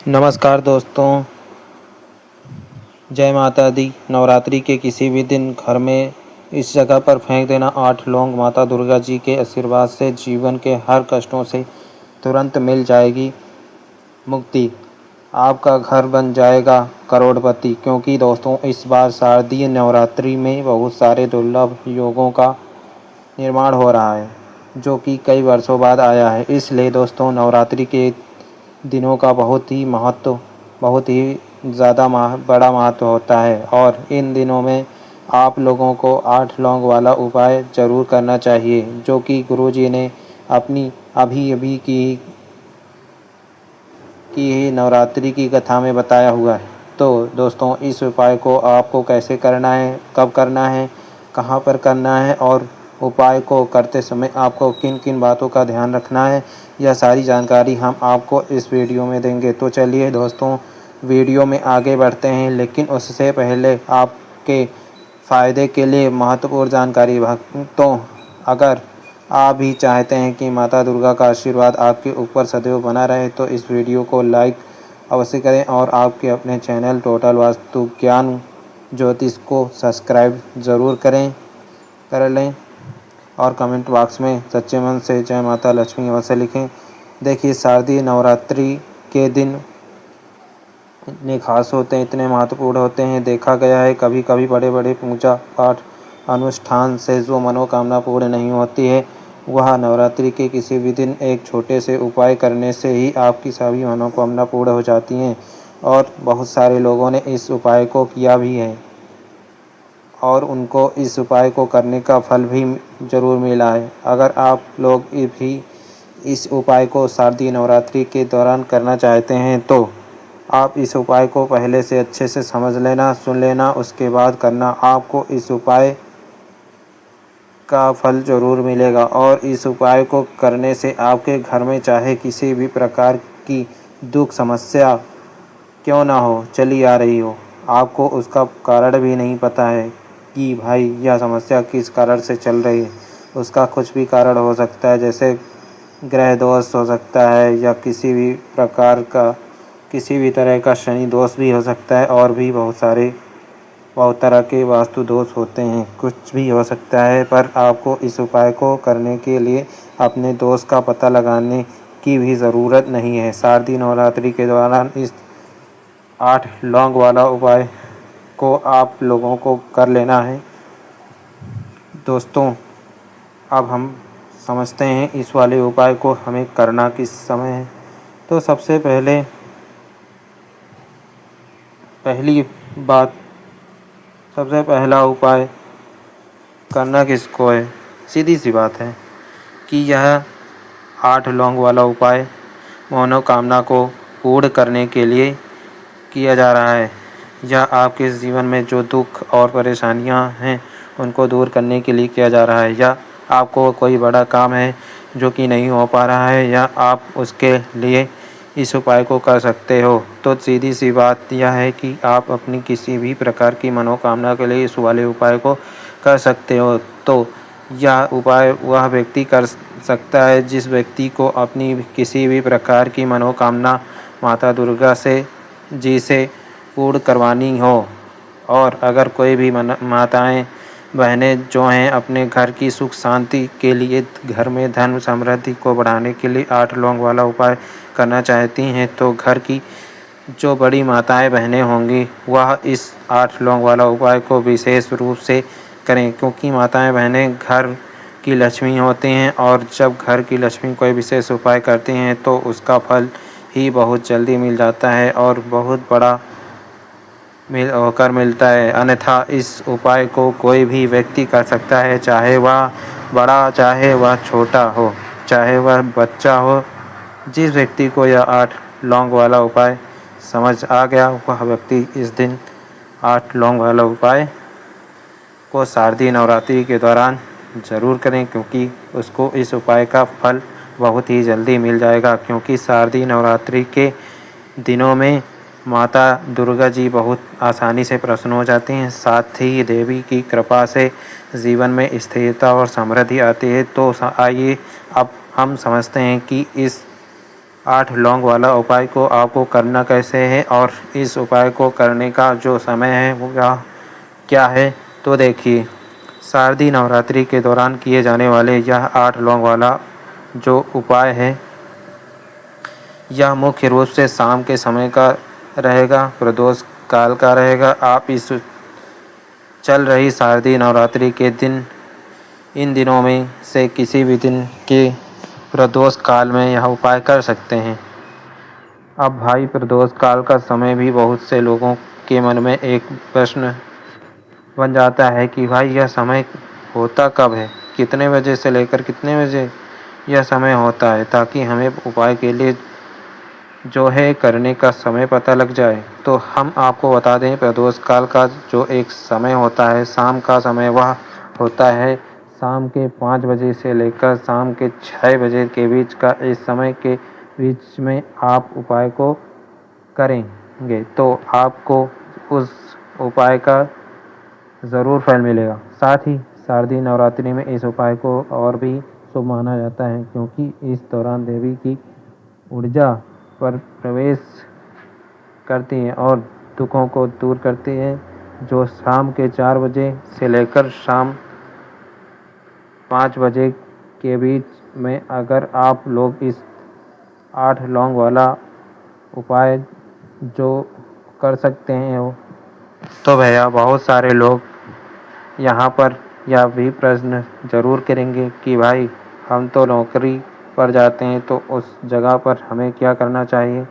नमस्कार दोस्तों, जय माता दी। नवरात्रि के किसी भी दिन घर में इस जगह पर फेंक देना 8 लौंग माता दुर्गा जी के आशीर्वाद से जीवन के हर कष्टों से तुरंत मिल जाएगी मुक्ति। आपका घर बन जाएगा करोड़पति। क्योंकि दोस्तों इस बार शारदीय नवरात्रि में बहुत सारे दुर्लभ योगों का निर्माण हो रहा है, जो कि कई वर्षों बाद आया है। इसलिए दोस्तों नवरात्रि के दिनों का बहुत ही ज़्यादा बड़ा महत्व होता है और इन दिनों में आप लोगों को 8 लौंग वाला उपाय ज़रूर करना चाहिए, जो कि गुरुजी ने अपनी अभी-अभी की ही नवरात्रि की कथा में बताया हुआ है। तो दोस्तों इस उपाय को आपको कैसे करना है, कब करना है, कहाँ पर करना है और उपाय को करते समय आपको किन-किन बातों का ध्यान रखना है, यह सारी जानकारी हम आपको इस वीडियो में देंगे। तो चलिए दोस्तों वीडियो में आगे बढ़ते हैं, लेकिन उससे पहले आपके फ़ायदे के लिए महत्वपूर्ण जानकारी। भक्तों, अगर आप भी चाहते हैं कि माता दुर्गा का आशीर्वाद आपके ऊपर सदैव बना रहे तो इस वीडियो को लाइक अवश्य करें और आपके अपने चैनल टोटल वास्तु ज्ञान ज्योतिष को सब्सक्राइब ज़रूर कर लें और कमेंट बॉक्स में सच्चे मन से जय माता लक्ष्मी अवश्य लिखें। देखिए, शारदीय नवरात्रि के दिन इतने खास होते हैं, इतने महत्वपूर्ण होते हैं। देखा गया है कभी कभी बड़े बड़े पूजा पाठ अनुष्ठान से जो मनोकामना पूर्ण नहीं होती है, वह नवरात्रि के किसी भी दिन एक छोटे से उपाय करने से ही आपकी सभी मनोकामना पूर्ण हो जाती हैं। और बहुत सारे लोगों ने इस उपाय को किया भी है और उनको इस उपाय को करने का फल भी ज़रूर मिला है। अगर आप लोग भी इस उपाय को शारदीय नवरात्रि के दौरान करना चाहते हैं तो आप इस उपाय को पहले से अच्छे से समझ लेना, सुन लेना, उसके बाद करना। आपको इस उपाय का फल ज़रूर मिलेगा और इस उपाय को करने से आपके घर में चाहे किसी भी प्रकार की दुख समस्या क्यों ना हो चली आ रही हो, आपको उसका कारण भी नहीं पता है कि भाई यह समस्या किस कारण से चल रही है। उसका कुछ भी कारण हो सकता है, जैसे ग्रह दोष हो सकता है या किसी भी तरह का शनि दोष भी हो सकता है और भी बहुत तरह के वास्तु दोष होते हैं। कुछ भी हो सकता है, पर आपको इस उपाय को करने के लिए अपने दोष का पता लगाने की भी ज़रूरत नहीं है। शारदीय नवरात्रि के दौरान इस 8 लौंग वाला उपाय को आप लोगों को कर लेना है। दोस्तों अब हम समझते हैं इस वाले उपाय को हमें करना किस समय है। तो सबसे पहला उपाय करना किसको है, सीधी सी बात है कि यह 8 लौंग वाला उपाय मनोकामना को पूर्ण करने के लिए किया जा रहा है। यह आपके जीवन में जो दुख और परेशानियां हैं उनको दूर करने के लिए किया जा रहा है, या आपको कोई बड़ा काम है जो कि नहीं हो पा रहा है या आप उसके लिए इस उपाय को कर सकते हो। तो सीधी सी बात यह है कि आप अपनी किसी भी प्रकार की मनोकामना के लिए इस वाले उपाय को कर सकते हो। तो यह उपाय वह व्यक्ति कर सकता है जिस व्यक्ति को अपनी किसी भी प्रकार की मनोकामना माता दुर्गा से पूर्ण करवानी हो। और अगर कोई भी माताएं बहनें जो हैं अपने घर की सुख शांति के लिए, घर में धन समृद्धि को बढ़ाने के लिए 8 लौंग वाला उपाय करना चाहती हैं, तो घर की जो बड़ी माताएं बहनें होंगी वह इस 8 लौंग वाला उपाय को विशेष रूप से करें, क्योंकि माताएं बहनें घर की लक्ष्मी होती हैं और जब घर की लक्ष्मी कोई विशेष उपाय करती हैं तो उसका फल ही बहुत जल्दी मिल जाता है और बहुत बड़ा होकर मिलता है। अन्यथा इस उपाय को कोई भी व्यक्ति कर सकता है, चाहे वह बड़ा, चाहे वह छोटा हो, चाहे वह बच्चा हो। जिस व्यक्ति को यह 8 लौंग वाला उपाय समझ आ गया वह व्यक्ति इस दिन 8 लौंग वाला उपाय को शारदीय नवरात्रि के दौरान ज़रूर करें, क्योंकि उसको इस उपाय का फल बहुत ही जल्दी मिल जाएगा। क्योंकि शारदीय नवरात्रि के दिनों में माता दुर्गा जी बहुत आसानी से प्रसन्न हो जाती हैं, साथ ही देवी की कृपा से जीवन में स्थिरता और समृद्धि आती है। तो आइए अब हम समझते हैं कि इस 8 लौंग वाला उपाय को आपको करना कैसे है और इस उपाय को करने का जो समय है वो क्या है, तो देखिए। शारदीय नवरात्रि के दौरान किए जाने वाले यह 8 लौंग वाला जो उपाय है, यह मुख्य रूप से शाम के समय का रहेगा, प्रदोष काल का रहेगा। आप इस चल रही शारदीय नवरात्रि के दिन, इन दिनों में से किसी भी दिन के प्रदोष काल में यह उपाय कर सकते हैं। अब भाई, प्रदोष काल का समय भी बहुत से लोगों के मन में एक प्रश्न बन जाता है कि भाई यह समय होता कब है, कितने बजे से लेकर कितने बजे यह समय होता है, ताकि हमें उपाय के लिए जो है करने का समय पता लग जाए। तो हम आपको बता दें, प्रदोष काल का जो एक समय होता है, शाम का समय, वह होता है शाम के 5 बजे से लेकर शाम के 6 बजे के बीच का। इस समय के बीच में आप उपाय को करेंगे तो आपको उस उपाय का ज़रूर फल मिलेगा। साथ ही शारदीय नवरात्रि में इस उपाय को और भी शुभ माना जाता है, क्योंकि इस दौरान देवी की ऊर्जा पर प्रवेश करती हैं और दुखों को दूर करती हैं। जो शाम के 4 बजे से लेकर शाम 5 बजे के बीच में अगर आप लोग इस 8 लौंग वाला उपाय जो कर सकते हैं, तो भैया बहुत सारे लोग यहाँ पर यह भी प्रश्न ज़रूर करेंगे कि भाई हम तो नौकरी पर जाते हैं, तो उस जगह पर हमें क्या करना चाहिए।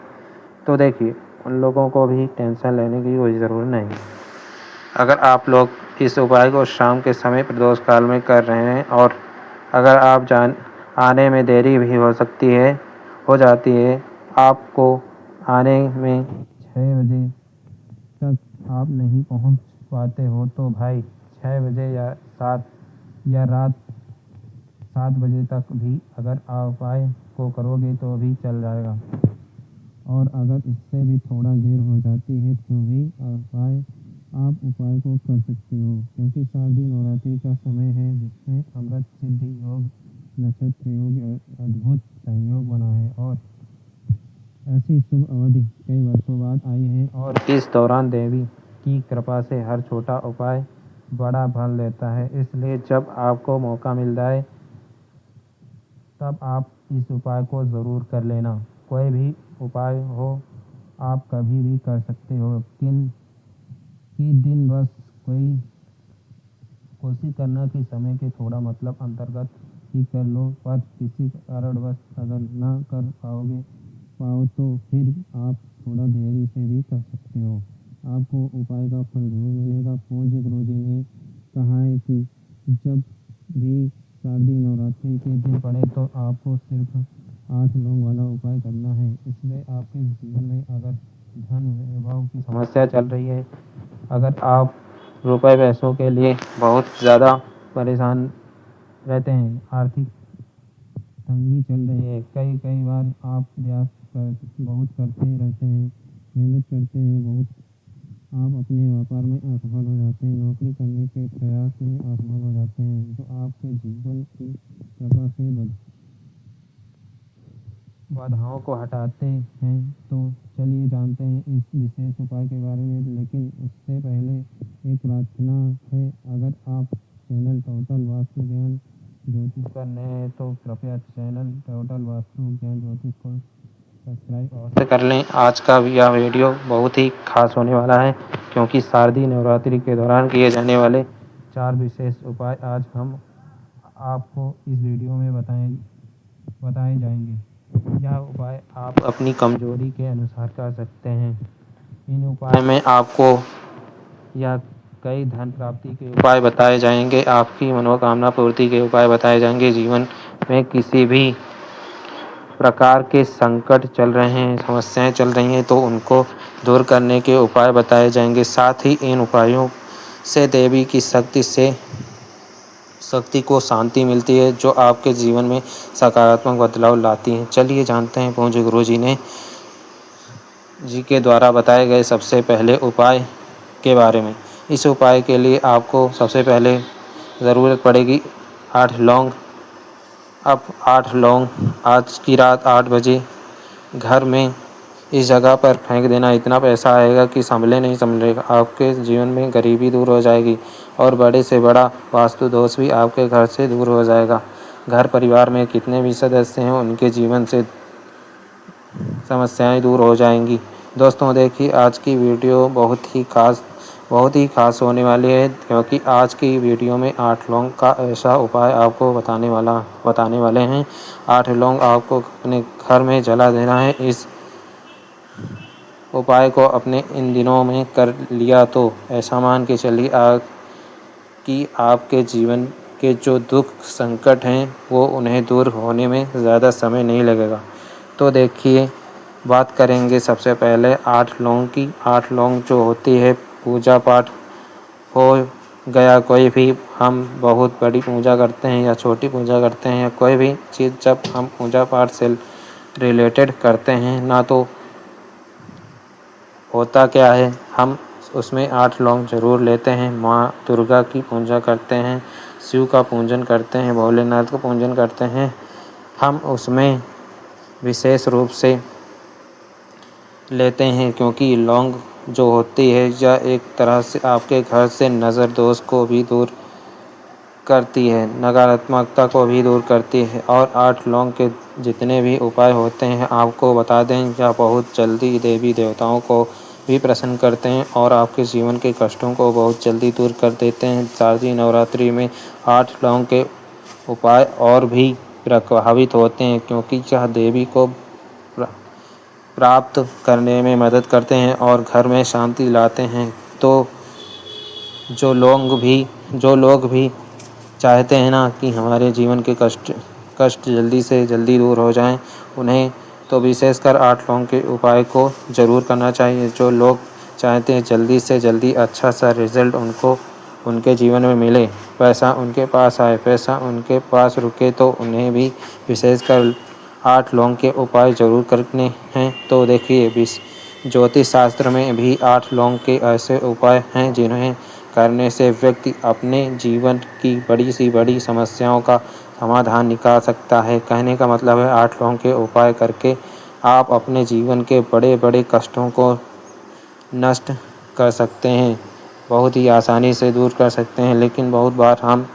तो देखिए, उन लोगों को भी टेंशन लेने की कोई ज़रूरत नहीं। अगर आप लोग इस उपाय को शाम के समय प्रदोष काल में कर रहे हैं, और अगर आप आने में देरी भी हो जाती है, आपको आने में 6 बजे तक आप नहीं पहुंच पाते हो, तो भाई 6 बजे या 7 या रात 7 बजे तक भी अगर आप उपाय को करोगे तो भी चल जाएगा। और अगर इससे भी थोड़ा देर हो जाती है तो भी आप उपाय को कर सकते हो, क्योंकि शारदीय नवरात्रि का समय है जिसमें अमृत सिद्धि योग, नक्षत्र योग, अद्भुत संयोग बना है और ऐसी शुभ अवधि कई वर्षों बाद आई है। और इस दौरान देवी की कृपा से हर छोटा उपाय बड़ा फल देता है। इसलिए जब आपको मौका मिल जाए तब आप इस उपाय को ज़रूर कर लेना। कोई भी उपाय हो आप कभी भी कर सकते हो, कि दिन बस कोशिश करना कि समय के थोड़ा मतलब अंतर्गत ही कर लो, पर किसी कारणवश अगर ना कर पाओ तो फिर आप थोड़ा देरी से भी कर सकते हो। आपको उपाय का फल जरूर मिलेगा। पूज्य गुरुजी ने कहा है कि जब भी शारदीय नवरात्रि के दिन पड़े तो आपको सिर्फ 8 लौंग वाला उपाय करना है। इसलिए आपके जीवन में अगर धन वैभव की समस्या चल रही है, अगर आप रुपए पैसों के लिए बहुत ज़्यादा परेशान रहते हैं, आर्थिक तंगी चल रही है, कई बार आप प्रयास बहुत करते रहते हैं, मेहनत करते हैं बहुत, आप अपने व्यापार में असफल हो जाते हैं, नौकरी करने के प्रयास में असफल हो जाते हैं, जो आपके जीवन की कृपा से बाधाओं को हटाते हैं। तो चलिए जानते हैं इस विशेष उपाय के बारे में, लेकिन उससे पहले एक प्रार्थना है। अगर आप चैनल टोटल वास्तु ज्ञान ज्योतिष पर नए हैं तो कृपया चैनल टोटल वास्तु ज्ञान ज्योतिष को सब्सक्राइब अवश्य कर लें। आज का यह वीडियो बहुत ही खास होने वाला है, क्योंकि शारदीय नवरात्रि के दौरान किए जाने वाले 4 विशेष उपाय आज हम आपको इस वीडियो में बताए जाएंगे। यह उपाय आप अपनी कमजोरी के अनुसार कर सकते हैं। इन उपाय में आपको या कई धन प्राप्ति के उपाय बताए जाएंगे, आपकी मनोकामना पूर्ति के उपाय बताए जाएंगे। जीवन में किसी भी प्रकार के संकट चल रहे हैं, समस्याएं चल रही हैं, तो उनको दूर करने के उपाय बताए जाएंगे। साथ ही इन उपायों से देवी की शक्ति को शांति मिलती है, जो आपके जीवन में सकारात्मक बदलाव लाती है। चलिए जानते हैं पूज्य गुरु जी के द्वारा बताए गए सबसे पहले उपाय के बारे में। इस उपाय के लिए आपको सबसे पहले ज़रूरत पड़ेगी 8 लौंग। अब 8 लौंग आज की रात 8 बजे घर में इस जगह पर फेंक देना, इतना पैसा आएगा कि संभले नहीं संभलेगा। आपके जीवन में गरीबी दूर हो जाएगी और बड़े से बड़ा वास्तु दोष भी आपके घर से दूर हो जाएगा। घर परिवार में कितने भी सदस्य हैं उनके जीवन से समस्याएं दूर हो जाएंगी। दोस्तों देखिए, आज की वीडियो बहुत ही खास होने वाली है, क्योंकि आज की वीडियो में 8 लौंग का ऐसा उपाय आपको बताने वाले हैं। 8 लौंग आपको अपने घर में जला देना है। इस उपाय को अपने इन दिनों में कर लिया तो ऐसा मान के चलिए कि आपके जीवन के जो दुख संकट हैं वो उन्हें दूर होने में ज़्यादा समय नहीं लगेगा। तो देखिए, बात करेंगे सबसे पहले 8 लौंग की। 8 लौंग जो होती है, पूजा पाठ हो गया कोई भी, हम बहुत बड़ी पूजा करते हैं या छोटी पूजा करते हैं या कोई भी चीज़ जब हम पूजा पाठ से रिलेटेड करते हैं ना, तो होता क्या है, हम उसमें 8 लौंग ज़रूर लेते हैं। माँ दुर्गा की पूजा करते हैं, शिव का पूजन करते हैं, भोलेनाथ का पूजन करते हैं। हम उसमें विशेष रूप से लेते हैं, क्योंकि लौंग जो होती है यह एक तरह से आपके घर से नज़र दोष को भी दूर करती है, नकारात्मकता को भी दूर करती है। और 8 लौंग के जितने भी उपाय होते हैं आपको बता दें, यह बहुत जल्दी देवी देवताओं को भी प्रसन्न करते हैं और आपके जीवन के कष्टों को बहुत जल्दी दूर कर देते हैं। शारदीय नवरात्रि में 8 लौंग के उपाय और भी प्रभावित होते हैं, क्योंकि यह देवी को प्राप्त करने में मदद करते हैं और घर में शांति लाते हैं। तो जो लोग भी चाहते हैं ना कि हमारे जीवन के कष्ट जल्दी से जल्दी दूर हो जाएं, उन्हें तो विशेषकर 8 लौंग के उपाय को ज़रूर करना चाहिए। जो लोग चाहते हैं जल्दी से जल्दी अच्छा सा रिज़ल्ट उनके जीवन में मिले, पैसा उनके पास आए, पैसा उनके पास रुके, तो उन्हें भी विशेषकर 8 लौंग के उपाय ज़रूर करने हैं। तो देखिए, ज्योतिष शास्त्र में भी 8 लौंग के ऐसे उपाय हैं जिन्हें करने से व्यक्ति अपने जीवन की बड़ी सी बड़ी समस्याओं का समाधान निकाल सकता है। कहने का मतलब है 8 लौंग के उपाय करके आप अपने जीवन के बड़े बड़े कष्टों को नष्ट कर सकते हैं, बहुत ही आसानी से दूर कर सकते हैं। लेकिन बहुत बार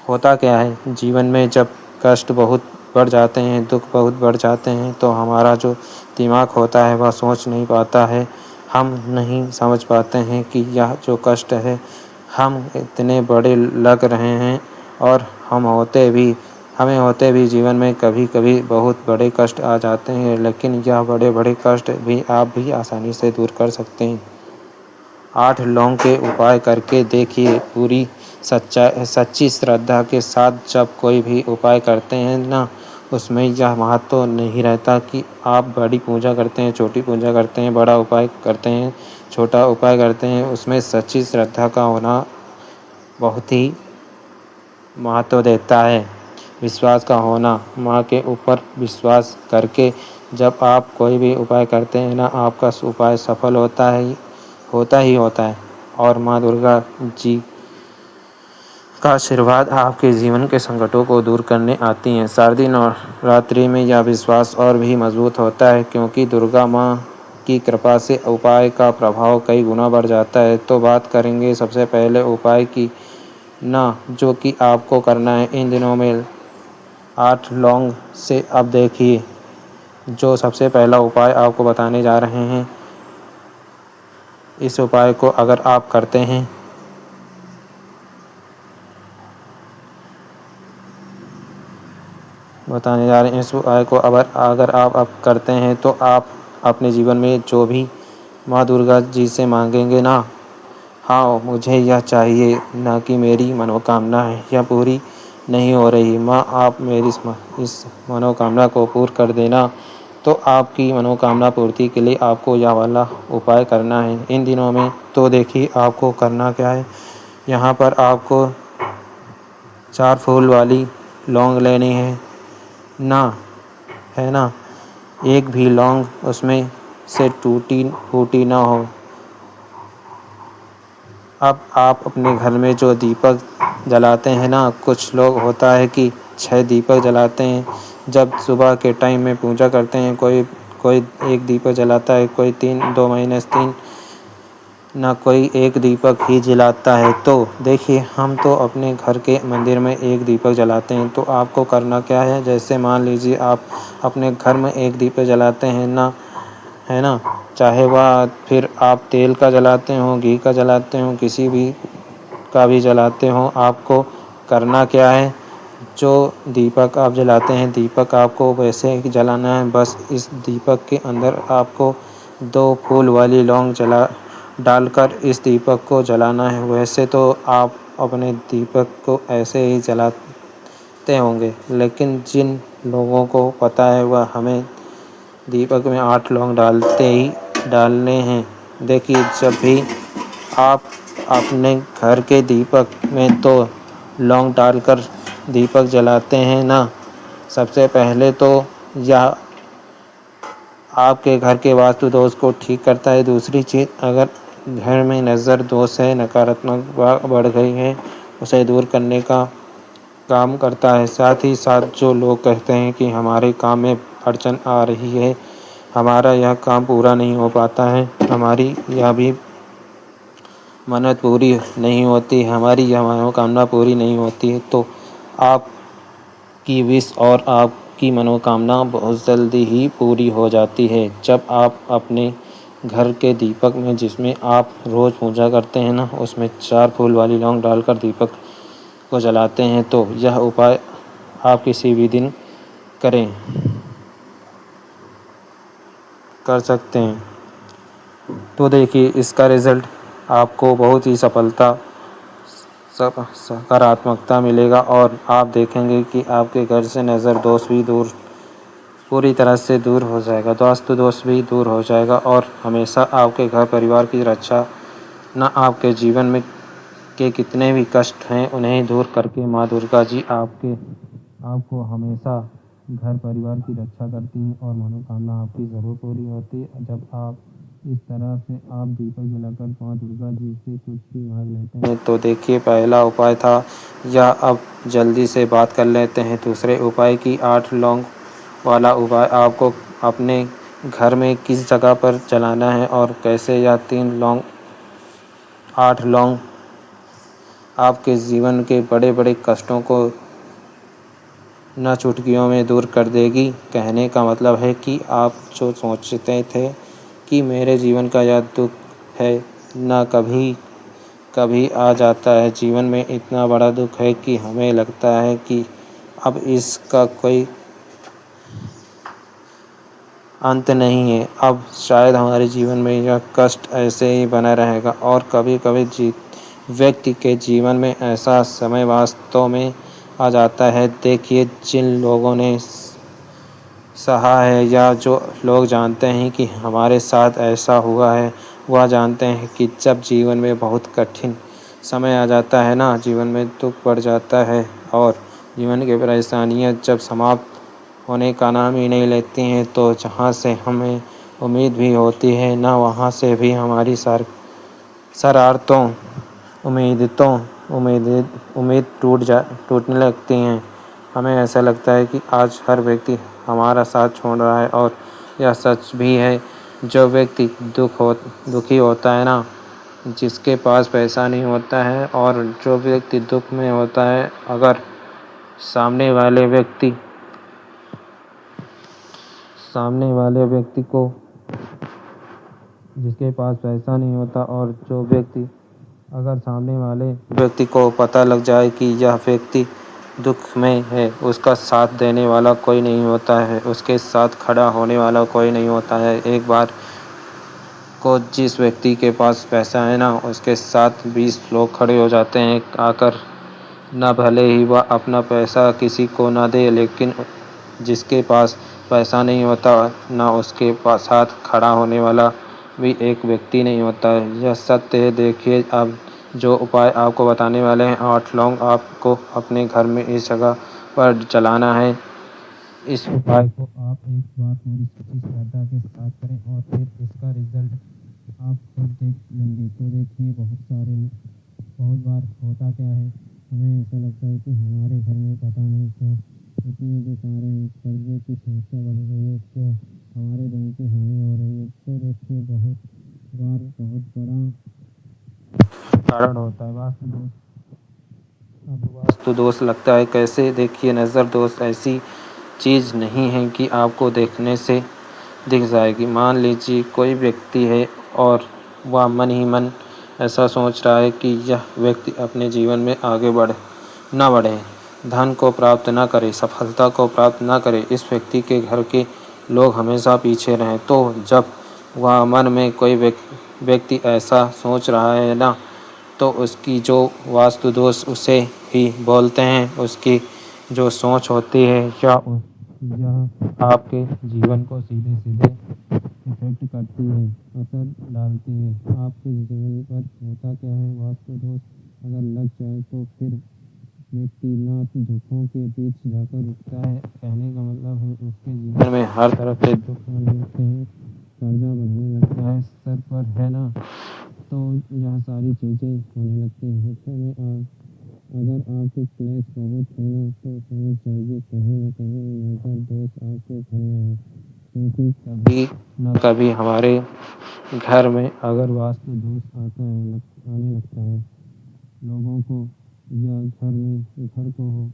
होता क्या है, जीवन में जब कष्ट बहुत बढ़ जाते हैं, दुख बहुत बढ़ जाते हैं, तो हमारा जो दिमाग होता है वह सोच नहीं पाता है। हम नहीं समझ पाते हैं कि यह जो कष्ट है हम इतने बड़े लग रहे हैं, और हमें होते भी जीवन में कभी कभी बहुत बड़े कष्ट आ जाते हैं। लेकिन यह बड़े बड़े कष्ट भी आप भी आसानी से दूर कर सकते हैं। 8 लौंग के उपाय करके देखिए, पूरी सच्ची श्रद्धा के साथ जब कोई भी उपाय करते हैं ना, उसमें यह महत्व नहीं रहता कि आप बड़ी पूजा करते हैं, छोटी पूजा करते हैं, बड़ा उपाय करते हैं, छोटा उपाय करते हैं। उसमें सच्ची श्रद्धा का होना बहुत ही महत्व देता है। विश्वास का होना, माँ के ऊपर विश्वास करके जब आप कोई भी उपाय करते हैं ना, आपका उपाय सफल होता ही होता है। और माँ दुर्गा जी का आशीर्वाद आपके जीवन के संकटों को दूर करने आती हैं। शारदीय नवरात्रि में यह विश्वास और भी मजबूत होता है, क्योंकि दुर्गा माँ की कृपा से उपाय का प्रभाव कई गुना बढ़ जाता है। तो बात करेंगे सबसे पहले उपाय की ना, जो कि आपको करना है इन दिनों में 8 लौंग से। अब देखिए, जो सबसे पहला उपाय आपको बताने जा रहे हैं, इस उपाय को अगर आप करते हैं इस उपाय को अगर आप करते हैं तो आप अपने जीवन में जो भी माँ दुर्गा जी से मांगेंगे ना, हाँ मुझे यह चाहिए ना कि मेरी मनोकामना है यह पूरी नहीं हो रही, माँ आप मेरी इस मनोकामना को पूर्ण कर देना। तो आपकी मनोकामना पूर्ति के लिए आपको यह वाला उपाय करना है इन दिनों में। तो देखिए, आपको करना क्या है, यहाँ पर आपको 4 फूल वाली लौंग लेनी है ना, एक भी लौंग उसमें से टूटी फूटी ना हो। अब आप अपने घर में जो दीपक जलाते हैं ना, कुछ लोग होता है कि 6 दीपक जलाते हैं, जब सुबह के टाइम में पूजा करते हैं, कोई कोई एक दीपक जलाता है, कोई 2 महीने से 3 ना कोई एक दीपक ही जलाता है। तो देखिए, हम तो अपने घर के मंदिर में एक दीपक जलाते हैं। तो आपको करना क्या है, जैसे मान लीजिए आप अपने घर में एक दीपक जलाते हैं ना, है ना, चाहे वह फिर आप तेल का जलाते हो, घी का जलाते हो, किसी भी का भी जलाते हो, आपको करना क्या है, जो दीपक आप जलाते हैं, दीपक आपको वैसे ही जलाना है। बस इस दीपक के अंदर आपको 2 फूल वाली लौंग जला डालकर इस दीपक को जलाना है। वैसे तो आप अपने दीपक को ऐसे ही जलाते होंगे, लेकिन जिन लोगों को पता है वह हमें दीपक में 8 लौंग डालते ही डालने हैं। देखिए, जब भी आप अपने घर के दीपक में तो लौंग डालकर दीपक जलाते हैं ना, सबसे पहले तो यह आपके घर के वास्तु दोष को ठीक करता है। दूसरी चीज़, अगर घर में नज़र दोष है, नकारात्मक बढ़ गई है, उसे दूर करने का काम करता है। साथ ही साथ जो लोग कहते हैं कि हमारे काम में अड़चन आ रही है, हमारा यह काम पूरा नहीं हो पाता है, हमारी यह भी मन्नत पूरी नहीं होती, हमारी यह मनोकामना पूरी नहीं होती है, तो आपकी विश और आपकी मनोकामना बहुत जल्दी ही पूरी हो जाती है। जब आप अपने घर के दीपक में, जिसमें आप रोज़ पूजा करते हैं ना, उसमें 4 फूल वाली लौंग डालकर दीपक को जलाते हैं, तो यह उपाय आप किसी भी दिन करें कर सकते हैं। तो देखिए, इसका रिज़ल्ट आपको बहुत ही सकारात्मकता मिलेगा और आप देखेंगे कि आपके घर से नज़र दोष भी दूर, पूरी तरह से दूर हो जाएगा, वास्तु दोष भी दूर हो जाएगा और हमेशा आपके घर परिवार की रक्षा, न आपके जीवन में के कितने भी कष्ट हैं उन्हें दूर करके माँ दुर्गा जी आपको हमेशा घर परिवार की रक्षा करती हैं और मनोकामना आपकी ज़रूर पूरी होती है। जब आप इस तरह से आप दीपक जलाकर माँ दुर्गा जी से कुछ भी मांग लेते हैं, तो देखिए, पहला उपाय था यह। अब जल्दी से बात कर लेते हैं दूसरे उपाय की। 8 लौंग वाला उपाय आपको अपने घर में किस जगह पर जलाना है और कैसे। यह 3 लौंग 8 लौंग आपके जीवन के बड़े बड़े कष्टों को न चुटकियों में दूर कर देगी। कहने का मतलब है कि आप जो सोचते थे कि मेरे जीवन का यह दुख है, ना कभी कभी आ जाता है जीवन में, इतना बड़ा दुख है कि हमें लगता है कि अब इसका कोई अंत नहीं है, अब शायद हमारे जीवन में यह कष्ट ऐसे ही बना रहेगा। और कभी कभी व्यक्ति के जीवन में ऐसा समय वास्तव में आ जाता है। देखिए, जिन लोगों ने सहा है या जो लोग जानते हैं कि हमारे साथ ऐसा हुआ है, वह जानते हैं कि जब जीवन में बहुत कठिन समय आ जाता है ना, जीवन में दुख बढ़ जाता है और जीवन की परेशानियां जब समाप्त होने का नाम ही नहीं लेती हैं, तो जहाँ से हमें उम्मीद भी होती है ना, वहाँ से भी हमारी शरारतों उम्मीदों उम्मीद टूटने लगती हैं। हमें ऐसा लगता है कि आज हर व्यक्ति हमारा साथ छोड़ रहा है और यह सच भी है। जो व्यक्ति दुखी होता है ना, जिसके पास पैसा नहीं होता है और जो व्यक्ति दुख में होता है, अगर सामने वाले व्यक्ति को, जिसके पास पैसा नहीं होता और जो व्यक्ति, अगर सामने वाले व्यक्ति को पता लग जाए कि यह व्यक्ति दुख में है, उसका साथ देने वाला कोई नहीं होता है, उसके साथ खड़ा होने वाला कोई नहीं होता है। एक बार को जिस व्यक्ति के पास पैसा है ना, उसके साथ 20 लोग खड़े हो जाते हैं आकर। ना भले ही वह अपना पैसा किसी को ना दे, लेकिन जिसके पास पैसा नहीं होता ना, उसके पास साथ खड़ा होने वाला भी एक व्यक्ति नहीं होता है। यह सत्य है। देखिए, अब जो उपाय आपको बताने वाले हैं, 8 लौंग आपको अपने घर में इस जगह पर जलाना है। इस उपाय को आप एक बार पूरी सच्ची श्रद्धा के साथ करें और फिर इसका रिजल्ट आप खुद देख लेंगे। तो देखिए, बहुत बार होता क्या है, हमें ऐसा लगता है कि हमारे घर में पता नहीं क्यों इसमें जो कारण है कर्जे की समस्या बढ़ रही है, तो हमारे धन की हानि हो रही है। तो देखिए बहुत बार बहुत बड़ा कारण होता है वास्तु दोष। अब वास्तु दोष लगता है कैसे? देखिए, नज़र दोष ऐसी चीज़ नहीं है कि आपको देखने से दिख जाएगी। मान लीजिए कोई व्यक्ति है और वह मन ही मन ऐसा सोच रहा है कि यह व्यक्ति अपने जीवन में आगे न बढ़े, धन को प्राप्त न करे, सफलता को प्राप्त न करे, इस व्यक्ति के घर के लोग हमेशा पीछे रहें। तो जब वह मन में कोई व्यक्ति ऐसा सोच रहा है ना, तो उसकी जो वास्तु दोष उसे ही बोलते हैं। उसकी जो सोच होती है यह आपके जीवन को सीधे सीधे इफेक्ट करती है, असर डालती है आपके जीवन पर। होता क्या है, वास्तु दोष अगर लग जाए तो फिर व्यक्ति नाथ दुखों के बीच जाकर रुकता है। कहने का मतलब है उसके जीवन में हर तरफ से दुख आने लगते हैं, कर्जा बढ़ने लगता है सर पर, है ना। तो यह सारी चीज़ें होने लगती हैं। ऐसे में अगर आपके क्लेश बहुत है ना, तो समझ जाइए कहीं न कहीं नज़र दोष आपके घर में है। क्योंकि कभी न कभी हमारे घर में अगर वास्तु दोष आने लगता है लोगों को, या घर को हो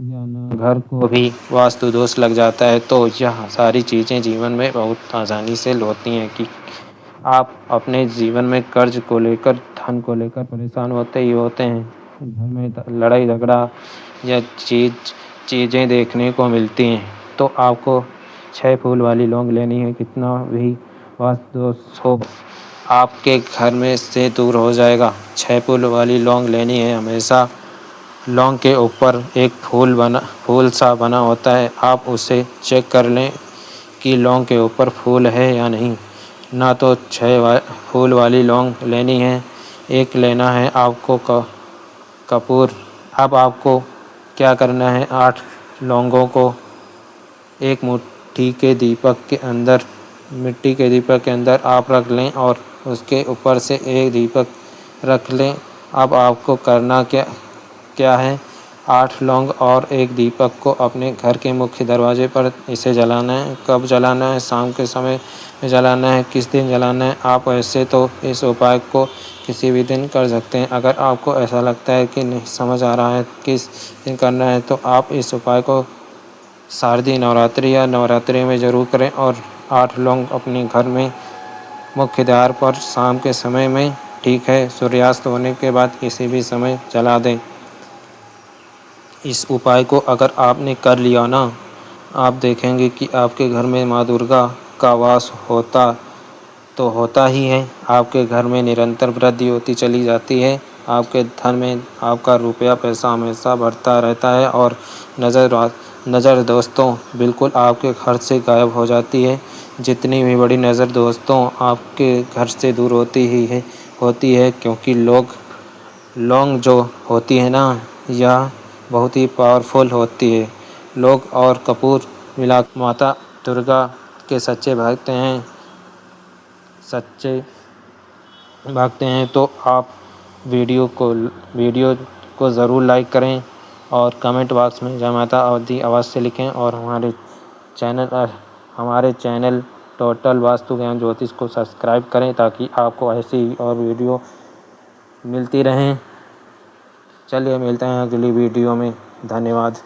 या ना घर को भी वास्तु दोष लग जाता है, तो यह सारी चीज़ें जीवन में बहुत आसानी से होती हैं कि आप अपने जीवन में कर्ज को लेकर, धन को लेकर परेशान होते ही होते हैं। घर में लड़ाई झगड़ा या चीज़ें देखने को मिलती हैं। तो आपको 6 फूल वाली लौंग लेनी है। कितना भी वास्तु दोष हो, आपके घर में से दूर हो जाएगा। 6 फूल वाली लौंग लेनी है। हमेशा लौंग के ऊपर एक फूल सा बना होता है। आप उसे चेक कर लें कि लौंग के ऊपर फूल है या नहीं। ना तो 6 फूल वाली लौंग लेनी है, एक लेना है आपको कपूर। अब आपको क्या करना है, 8 लौंगों को एक मुट्ठी के दीपक के अंदर, मिट्टी के दीपक के अंदर आप रख लें और उसके ऊपर से एक दीपक रख लें। अब आपको करना क्या है, 8 लौंग और एक दीपक को अपने घर के मुख्य दरवाजे पर इसे जलाना है। कब जलाना है? शाम के समय में जलाना है। किस दिन जलाना है? आप ऐसे तो इस उपाय को किसी भी दिन कर सकते हैं। अगर आपको ऐसा लगता है कि नहीं समझ आ रहा है किस दिन करना है, तो आप इस उपाय को शारदीय नवरात्रि या नवरात्रि में ज़रूर करें और 8 लौंग अपने घर में मुख्य द्वार पर शाम के समय में, ठीक है, सूर्यास्त होने के बाद किसी भी समय जला दें। इस उपाय को अगर आपने कर लिया ना, आप देखेंगे कि आपके घर में माँ दुर्गा का वास होता ही है। आपके घर में निरंतर वृद्धि होती चली जाती है। आपके धन में आपका रुपया पैसा हमेशा बढ़ता रहता है और नज़र दोस्तों बिल्कुल आपके घर से गायब हो जाती है। जितनी भी बड़ी नज़र दोस्तों आपके घर से दूर होती है, क्योंकि लौंग जो होती है ना, यह बहुत ही पावरफुल होती है। लोग और कपूर मिला माता दुर्गा के सच्चे भक्त हैं। तो आप वीडियो को ज़रूर लाइक करें और कमेंट बॉक्स में जय माता दी अवश्य लिखें। और हमारे चैनल टोटल वास्तु ज्ञान ज्योतिष को सब्सक्राइब करें, ताकि आपको ऐसी और वीडियो मिलती रहें। चलिए मिलते हैं अगली वीडियो में। धन्यवाद।